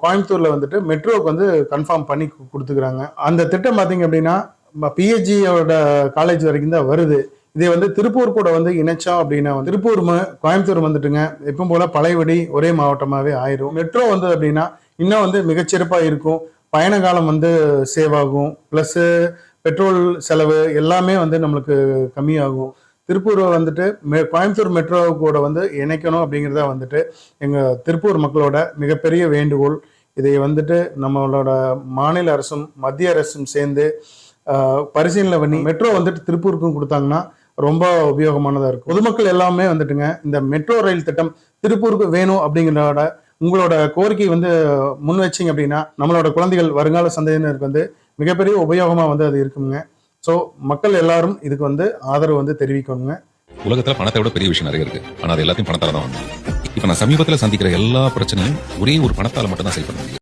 கோயம்புத்தூர்ல வந்துட்டு மெட்ரோவுக்கு வந்து கன்ஃபார்ம் பண்ணி கொடுத்துக்கிறாங்க. அந்த திட்டம் பார்த்தீங்க அப்படின்னா பிஹெச்ஜியோட காலேஜ் வரைக்கும் தான் வருது. இதை வந்து திருப்பூர் கூட வந்து இணைச்சோம் அப்படின்னா திருப்பூர் கோயம்புத்தூர் வந்துட்டுங்க எப்பவும் போல பழையபடி ஒரே மாவட்டமாகவே ஆயிரும். மெட்ரோ வந்தது அப்படின்னா இன்னும் வந்து மிகச்சிறப்பாக இருக்கும். பயண காலம் வந்து சேவ் ஆகும். ப்ளஸ் பெட்ரோல் செலவு எல்லாமே வந்து நம்மளுக்கு கம்மியாகும். திருப்பூர் வந்துட்டு கோயம்புத்தூர் மெட்ரோ கூட வந்து இணைக்கணும் அப்படிங்கிறத வந்துட்டு எங்கள் திருப்பூர் மக்களோட மிகப்பெரிய வேண்டுகோள். இதை வந்துட்டு நம்மளோட மாநில அரசும் மத்திய அரசும் சேர்ந்து பரிசீலனை பண்ணி மெட்ரோ வந்துட்டு திருப்பூருக்கும் கொடுத்தாங்கன்னா ரொம்ப உபயோகமானதாக இருக்கும். பொதுமக்கள் எல்லாமே வந்துட்டுங்க இந்த மெட்ரோ ரயில் திட்டம் திருப்பூருக்கு வேணும் அப்படிங்கிறத உங்களோட கோரிக்கை வந்து முன் வச்சிங்க அப்படின்னா நம்மளோட குழந்தைகள் வருங்கால சந்ததியினருக்கு வந்து மிகப்பெரிய உபயோகமாக வந்து அது இருக்குங்க. ஸோ மக்கள் எல்லாரும் இதுக்கு வந்து ஆதரவு வந்து தெரிவிக்கணுங்க. உலகத்துல பணத்தை விட பெரிய விஷயம் நிறைய இருக்கு. ஆனா அது எல்லாத்தையும் பணத்தால தான். இப்ப நான் சமீபத்துல சந்திக்கிற எல்லா பிரச்சனையும் ஒரே ஒரு பணத்தால மட்டும் தான் சரி பண்ண முடியும்.